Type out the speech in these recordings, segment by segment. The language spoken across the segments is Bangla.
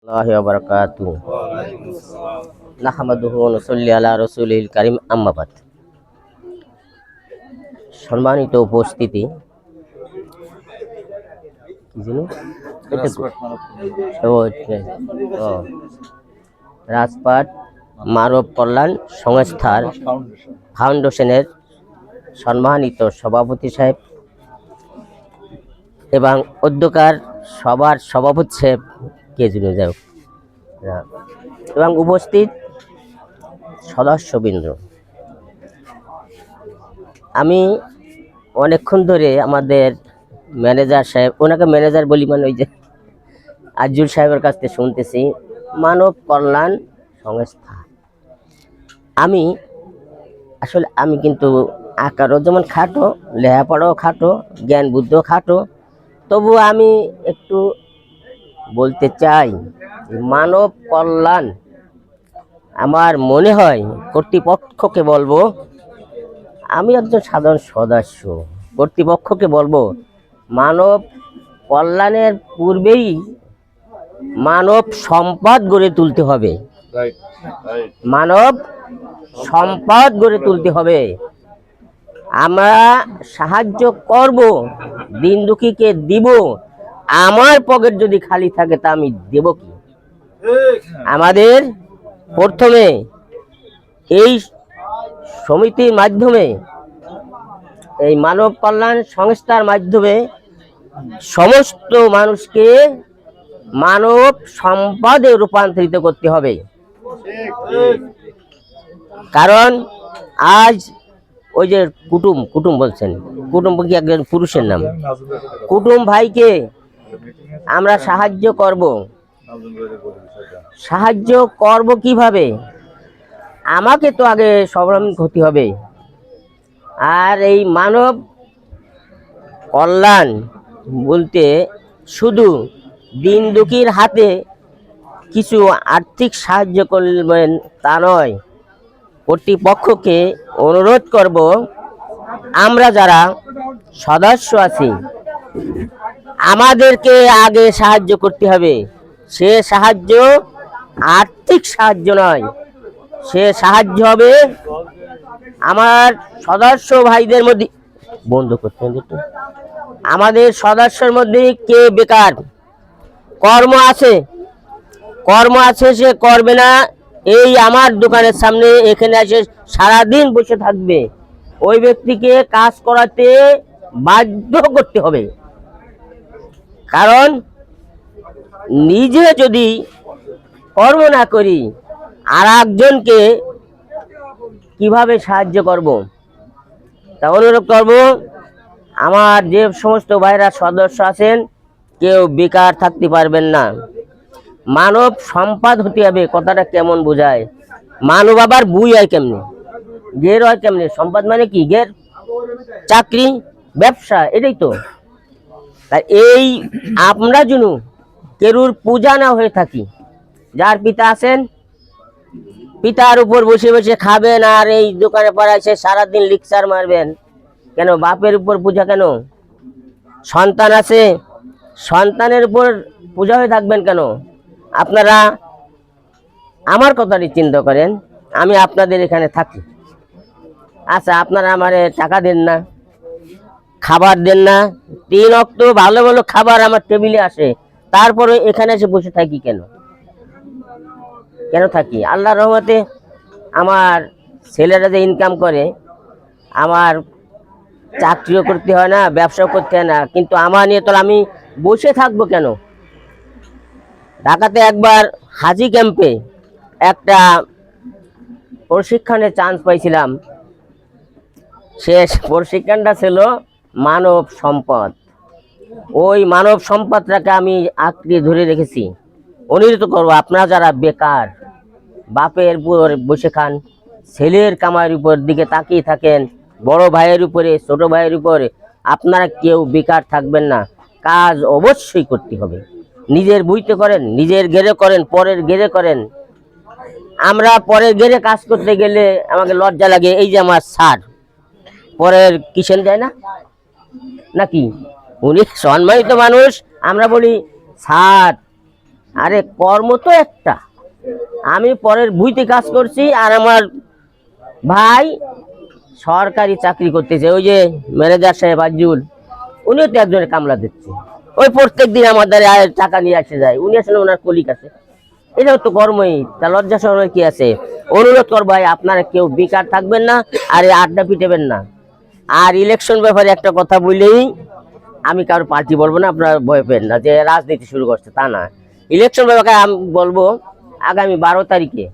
আল্লাহি ওয়া বারাকাতুহু নাহমাদুহু ওয়া নুসাল্লি আলা রাসূলিল কারীম আম্মা বাদ। সম্মানিত উপস্থিতি, রাজপাট মানব কল্যাণ সংস্থার ফাউন্ডেশনের সম্মানিত সভাপতি সাহেব এবং অধ্যক্ষার সবার সভাপতি সাহেব এবং উপস্থিত সদস্যবৃন্দ, আমি অনেকক্ষণ ধরে আমাদের ম্যানেজার সাহেব, ওনাকে ম্যানেজার বলি মানে ওই যে আজুল সাহেবের কাছ থেকে শুনতেছি মানব কল্যাণ সংস্থা। আমি কিন্তু আকারও যেমন খাটো, লেখাপড়াও খাটো, জ্ঞান বুদ্ধিও খাটো, তবু আমি একটু বলতে চাই মানব কল্যাণ। আমার মনে হয় কর্তৃপক্ষকে বলবো, আমি একজন সাধারণ সদস্য, কর্তৃপক্ষকে বলবো মানব কল্যাণের পূর্বেই মানব সম্পদ গড়ে তুলতে হবে। মানব সম্পদ গড়ে তুলতে হবে। আমরা সাহায্য করব, দিন দুঃখীকে দিব। আমার পকেট যদি খালি থাকে তা আমি দেব কি? আমাদের প্রথমে এই সমিতির মাধ্যমে, এই মানব কল্যাণ সংস্থার মাধ্যমে সমস্ত মানুষকে মানব সম্পদে রূপান্তরিত করতে হবে। কারণ আজ ওই যে কুটুম বলছেন, কুটুম কি একজন পুরুষের নাম, কুটুম ভাইকে আমরা সাহায্য করব কিভাবে? আমাকে তো আগে স্বাবলম্বী হতে হবে। আর এই মানব কল্যাণ বলতে শুধু দিন দুঃখীর হাতে কিছু আর্থিক সাহায্য করবেন তা নয়। কর্তৃপক্ষকে অনুরোধ করব, আমরা যারা সদস্য আছি আমাদেরকে আগে সাহায্য করতে হবে। সে সাহায্য আর্থিক সাহায্য নয়, সে সাহায্য হবে আমার সদস্য ভাইদের মধ্যে। বন্ধ করতে হবে। আমাদের সদস্যের মধ্যে কে বেকার, কর্ম আছে সে করবে না, এই আমার দোকানের সামনে এখানে এসে সারাদিন বসে থাকবে, ওই ব্যক্তিকে কাজ করাতে বাধ্য করতে হবে। কারণ নিজে যদি কর্ম না করি আর একজনকে কিভাবে সাহায্য করব? তা অনুরোধ করব, আমার যে সমস্ত ভাইরা সদস্য আছেন কেউ বেকার থাকতে পারবেন না। মানব সম্পদ হতে হবে। কথাটা কেমন বোঝায়? মানব আবার বুই হয় কেমনে, গের হয় কেমনে? সম্পদ মানে কি? গের, চাকরি, ব্যবসা, এটাই তো। তাই এই আমরা যেন কেরুর পূজা না হয়ে থাকি। যার পিতা আছেন, পিতার উপর বসে বসে খাবেন আর এই দোকানে পাড়ায় সে সারাদিন লিকচার মারবেন কেন? বাপের উপর পূজা কেন? সন্তান আছে, সন্তানের উপর পূজা হয়ে থাকবেন কেন? আপনারা আমার কথাটি চিন্তা করেন, আমি আপনাদের এখানে থাকি, আচ্ছা আপনারা আমারে টাকা দেন না, খাবার দেন না, 3 অক্ত ভালো ভালো খাবার আমার টেবিলে আসে, তারপরে এখানে এসে বসে থাকি কেন? থাকি? আল্লাহর রহমতে আমার ছেলেরা যে ইনকাম করে, আমার চাকরিও করতে হয় না, ব্যবসাও করতে হয় না, কিন্তু আমার নিয়ে তো আমি বসে থাকবো কেন? ঢাকাতে একবার হাজি ক্যাম্পে একটা প্রশিক্ষণের চান্স পাইছিলাম। শেষ প্রশিক্ষণটা ছিল মানব সম্পদ। ওই মানব সম্পদটাকে আমি আঁকড়ে ধরে রেখেছি। অনুরোধ করবো, আপনারা যারা বেকার, বাপের উপর বসে খান, ছেলের কামাইয়ের উপর দিকে তাকিয়ে থাকেন, বড় ভাইয়ের উপরে, ছোট ভাইয়ের উপরে, আপনারা কেউ বেকার থাকবেন না। কাজ অবশ্যই করতে হবে। নিজের বুঝতে করেন, নিজের গেরে করেন, পরের গেরে করেন। আমরা পরের গেরে কাজ করতে গেলে আমাকে লজ্জা লাগে। এই যে আমার স্যার পরের কিষেন যায় না নাকি? উনি সম্মানিত মানুষ, আমরা বলি স্যার আরে কর্ম তো একটা, আমি পরের বুইতে কাজ করছি, আর আমার ভাই সরকারি চাকরি করতেছে, ওই যে ম্যানেজার সাহেব আজুল, উনিও তো একজনের কামলা দিচ্ছে, ওই প্রত্যেক দিন আমাদের টাকা নিয়ে আসে যায়, উনি আসলে ওনার কলিগ আছে। এটাও তো কর্মই, তা লজ্জা শরম কি আছে? অনুরোধ কর ভাই, আপনারা কেউ বেকার থাকবেন না, আর এই আড্ডা পিটাবেন না। আর ইলেকশন ব্যাপারে একটা কথা বললেই, আমি কারো পার্টি বলবো না, আপনারা ভয় পেন না যে রাজনীতি শুরু করছে, তা না। ইলেকশন ব্যাপারে আমি বলবো, আগামী 12 তারিখে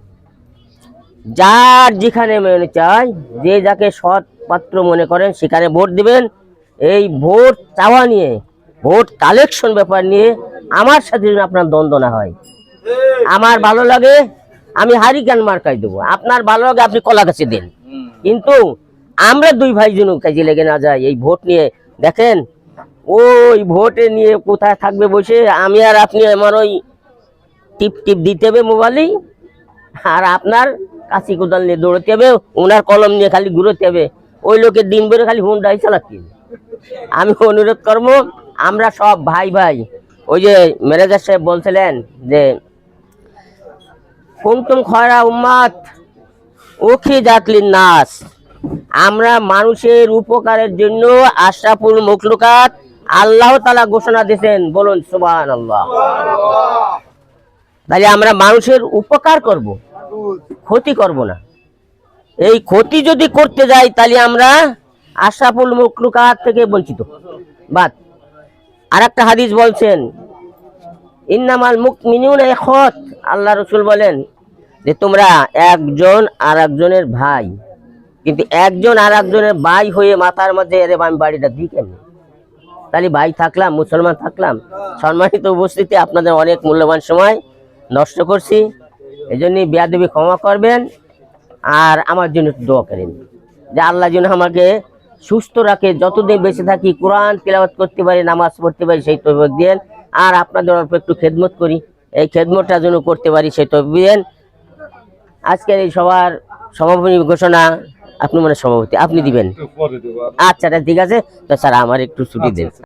যার যেখানে মনে চায়, যে যাকে সৎ পাত্র মনে করেন সেখানে ভোট দিবেন। এই ভোট চাওয়া নিয়ে, ভোট কালেকশন ব্যাপার নিয়ে আমার সাথে যদি আপনার দ্বন্দ্ব না হয়, আমার ভালো লাগে আমি হারিকেন মার্কাই দেবো, আপনার ভালো লাগে আপনি কলা গাছে দেন, কিন্তু আমরা দুই ভাই যেন কাজে লেগে না যায় এই ভোট নিয়ে। দেখেন ওই ভোটে নিয়ে কোথায় থাকবে বসে, আমি আর আপনি আমার ওই টিপ টিপ দিতে হবে মোবাইলেই, আর আপনার কাশি কোদাল নিয়ে দৌড়তে হবে, ওনার কলম নিয়ে খালি ঘুরোতে হবে, ওই লোকের দিন ভরে খালি হুন্ডাই চালাতে হবে। আমি অনুরোধ করবো, আমরা সব ভাই ভাই, ওই যে ম্যানেজার সাহেব বলছিলেন যে কুনতুম খয়রা উম্মাত উখরিজাত লিন-নাস, আমরা মানুষের উপকারের জন্য আশরাফুল মখলুকাত আল্লাহ তাআলা ঘোষণা দিয়েছেন, বলুন সুবহানাল্লাহ। তাহলে আমরা মানুষের উপকার করব, ক্ষতি করব না। এই ক্ষতি যদি করতে যাই তাহলে আমরা আশরাফুল মখলুকাত থেকে বঞ্চিত বাদ। আর একটা হাদিস বলছেন, ইন্নামাল মুমিনুনা ইখওয়াত, আল্লাহ রাসূল বলেন যে তোমরা একজন আর একজনের ভাই, কিন্তু একজন আর একজনের ভাই হয়ে মাথার মধ্যে এর আমি বাড়িটা দিই কেন? তাহলে ভাই থাকলাম, মুসলমান থাকলাম। সম্মানিত উপস্থিতি, আপনাদের অনেক মূল্যবান সময় নষ্ট করছি, এই জন্যই বেয়াদবি ক্ষমা করবেন, আর আমার জন্য দোয়া করেন যে আল্লাহ যেন আমাকে সুস্থ রাখে, যতদিন বেঁচে থাকি কোরআন তিলাওয়াত করতে পারি, নামাজ পড়তে পারি, সেই তৌফিক দেন। আর আপনাদের অল্প একটু খেদমত করি, এই খেদমতটা যেন করতে পারি, সেই তৌফিক দেন। আজকের এই সবার সমাপনী ঘোষণা আপনি মানে সভাপতি, আপনি দিবেন? আচ্ছা ঠিক আছে, তো স্যার আমার একটু ছুটি দেন।